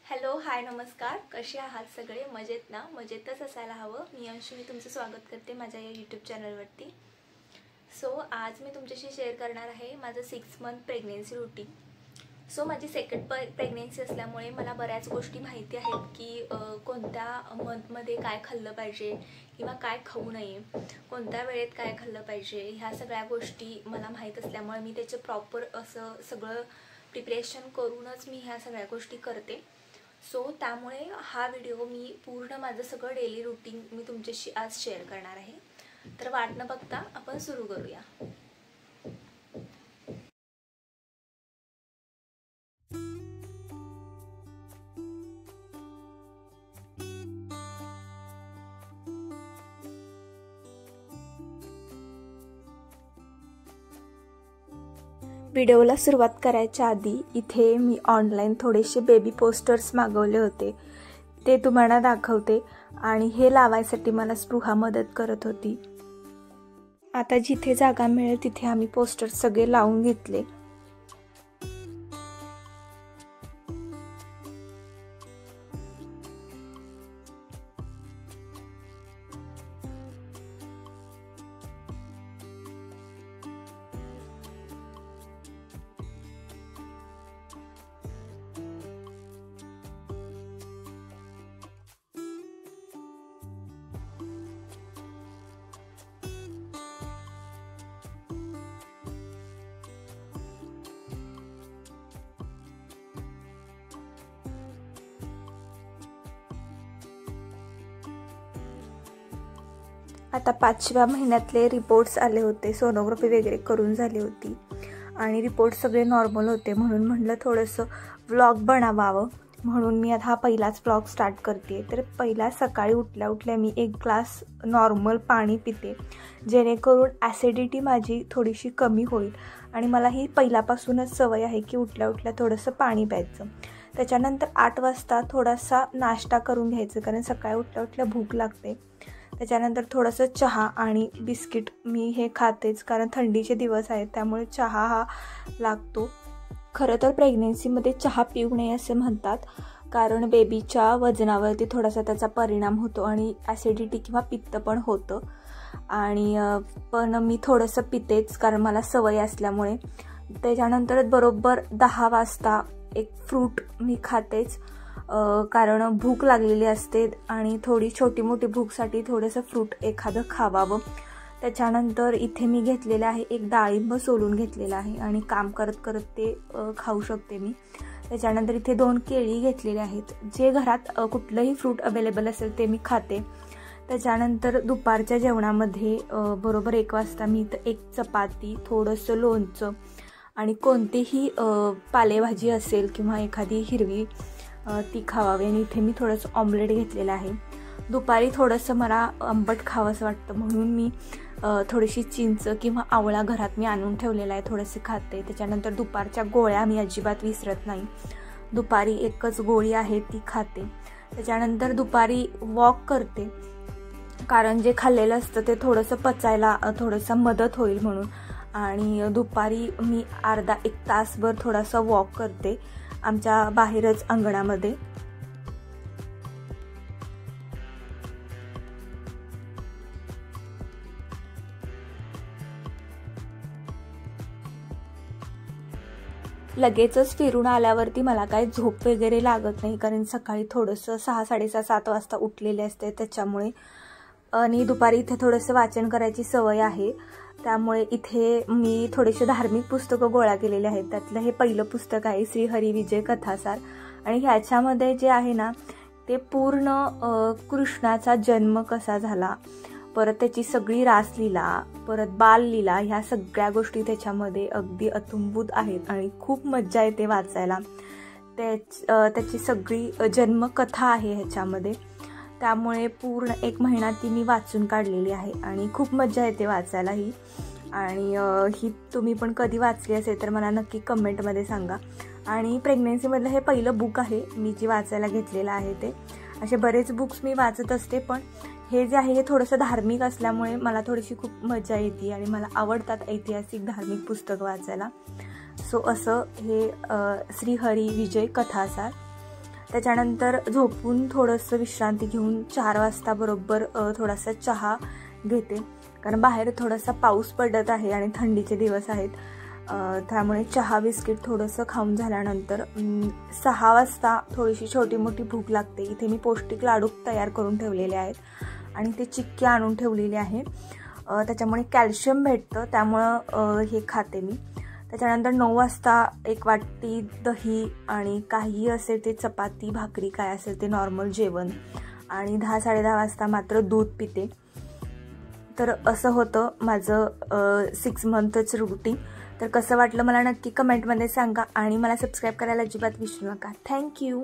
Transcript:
Hello hi नमस्कार, कसे आहात सगळे? मजेत ना? मजेतच असायला हवं। मी अंशु, मी तुमचं स्वागत करते माझ्या या यूट्यूब चॅनलवरती। सो आज मी तुमच्याशी शेअर करणार आहे माझं 6 मंथ प्रेग्नेन्सी रुटीन। सो माझी सेकंड प्रेग्नेन्सी असल्यामुळे मला बऱ्याच गोष्टी माहिती आहेत की कोणत्या मंथमध्ये काय खाल्लं पाहिजे किंवा काय खाऊ नये, कोणत्या वेळेत काय खाल्लं पाहिजे, ह्या सगळ्या गोष्टी मला माहीत असल्यामुळे मी त्याचं प्रॉपर असं सगळं प्रिपरेशन करूनच मी ह्या सगळ्या गोष्टी करते। सो त्यामुळे हा व्हिडिओ मी पूर्ण माझं सगळं डेली रुटीन मी तुमच्याशी आज शेअर करणार आहे। तर वाट न बघता आपण सुरू करूया। व्हिडिओला सुरुवात करायच्या आधी इथे मी ऑनलाईन थोडेसे बेबी पोस्टर्स मागवले होते, ते तुम्हाला दाखवते। आणि हे लावायसाठी मला स्पृहा मदत करत होती। आता जिथे जागा मिळेल तिथे आम्ही पोस्टर्स सगळे लावून घेतले। आता 5व्या महिन्यातले रिपोर्ट्स आले होते, सोनोग्राफी वगैरे करून झाली होती आणि रिपोर्ट सगळे नॉर्मल होते। म्हणून म्हटलं थोडंसं व्लॉग बनावावं, म्हणून मी आता हा पहिलाच व्लॉग स्टार्ट करते। तर पहिला सकाळी उठल्या उठल्या मी 1 ग्लास नॉर्मल पाणी पिते, जेणेकरून ॲसिडिटी माझी थोडीशी कमी होईल। आणि मला ही पहिल्यापासूनच सवय आहे की उठल्या उठल्या थोडंसं पाणी प्यायचं। त्याच्यानंतर 8 वाजता थोडासा नाश्ता करून घ्यायचं, कारण सकाळी उठल्या उठल्या भूक लागते। त्याच्यानंतर थोडंसं चहा आणि बिस्किट मी हे खातेच, कारण थंडीचे दिवस आहेत त्यामुळे चहा हा लागतो। खरं तर प्रेग्नेन्सीमध्ये चहा पिऊ नये असे म्हणतात, कारण बेबीच्या वजनावरती थोडासा त्याचा परिणाम होतो आणि ॲसिडिटी किंवा पित्त पण होतं। आणि पण मी थोडंसं पितेच, कारण मला सवय असल्यामुळे। त्याच्यानंतर बरोबर 10 वाजता एक फ्रूट मी खातेच, कारण भूक लागलेली असते आणि थोडी छोटी मोठी भूकसाठी थोडंसं फ्रूट एखादं खावावं। त्याच्यानंतर इथे मी घेतलेलं आहे एक डाळिंब सोलून घेतलेलं आहे आणि काम करत करत ते खाऊ शकते मी। त्याच्यानंतर इथे 2 केळी घेतलेले आहेत, जे घरात कुठलंही फ्रूट अवेलेबल असेल ते मी खाते। त्याच्यानंतर दुपारच्या जेवणामध्ये बरोबर 1 वाजता मी इथं 1 चपाती, थोडंसं लोणचं आणि कोणतीही पालेभाजी असेल किंवा एखादी हिरवी ती खावावी। आणि इथे मी थोडंसं ऑमलेट घेतलेलं आहे। दुपारी थोडंसं मला आंबट खावंसं वाटतं, म्हणून मी थोडीशी चिंच किंवा आवळा घरात मी आणून ठेवलेला आहे, थोडेसे खाते। त्याच्यानंतर दुपारच्या गोळ्या मी अजिबात विसरत नाही, दुपारी 1च गोळी आहे ती खाते। त्याच्यानंतर दुपारी वॉक करते, कारण जे खाल्लेलं असतं ते थोडंसं पचायला थोडंसं मदत होईल म्हणून। आणि दुपारी मी अर्धा 1 तासभर थोडासा वॉक करते आमच्या बाहेरच अंगणामध्ये। लगेचच फिरून आल्यावरती मला काही झोप वगैरे लागत नाही, कारण सकाळी थोडंसं 6, 6:30, 7 वाजता उठलेले असते त्याच्यामुळे। आणि दुपारी इथे थोडंसं वाचन करायची सवय आहे, त्यामुळे इथे मी थोडेसे धार्मिक पुस्तकं गोळा केलेले आहेत। त्यातलं हे पहिलं पुस्तक आहे श्री हरी विजय कथासार, आणि ह्याच्यामध्ये जे आहे ना ते पूर्ण कृष्णाचा जन्म कसा झाला, परत त्याची सगळी रासलीला, परत बाललीला, ह्या सगळ्या गोष्टी त्याच्यामध्ये अगदी अतुंबूत आहेत आणि खूप मज्जा येते वाचायला। त्याची सगळी जन्मकथा आहे ह्याच्यामध्ये, त्यामुळे पूर्ण 1 महिना ती मी वाचून काढलेली आहे आणि खूप मज्जा येते वाचायला ही। आणि ही तुम्ही पण कधी वाचली असेल तर मला नक्की कमेंटमध्ये सांगा। आणि प्रेग्नेन्सीमधलं हे पहिलं बुक आहे मी जे वाचायला घेतलेलं आहे ते। असे बरेच बुक्स मी वाचत असते, पण हे जे आहे हे थोडंसं धार्मिक असल्यामुळे मला थोडीशी खूप मजा येते आणि मला आवडतात ऐतिहासिक धार्मिक पुस्तक वाचायला। सो असं हे श्री हरी विजय कथासार। त्याच्यानंतर झोपून थोडंसं विश्रांती घेऊन 4 वाजता बरोबर थोडासा चहा घेते, कारण बाहेर थोडासा पाऊस पडत आहे आणि थंडीचे दिवस आहेत. त्यामुळे चहा बिस्किट थोडंसं खाऊन झाल्यानंतर 6 वाजता थोडीशी छोटी मोठी भूक लागते. इथे मी पौष्टिक लाडू तयार करून ठेवलेले आहेत आणि ते चिक्की आणून ठेवलेली आहे. त्याच्यामुळे कॅल्शियम भेटतं, त्यामुळं हे खाते मी. त्याच्यानंतर 9 वाजता 1 वाटी दही आणि काही असेल ते चपाती भाकरी काय असेल ते नॉर्मल जेवण, आणि 10-10:30 वाजता मात्र दूध पिते. तर असं होतं माझं 6 मंथच रुटीन. तर कसं वाटलं मला नक्की कमेंटमध्ये सांगा आणि मला सबस्क्राईब करायला अजिबात विसरू नका. थँक्यू.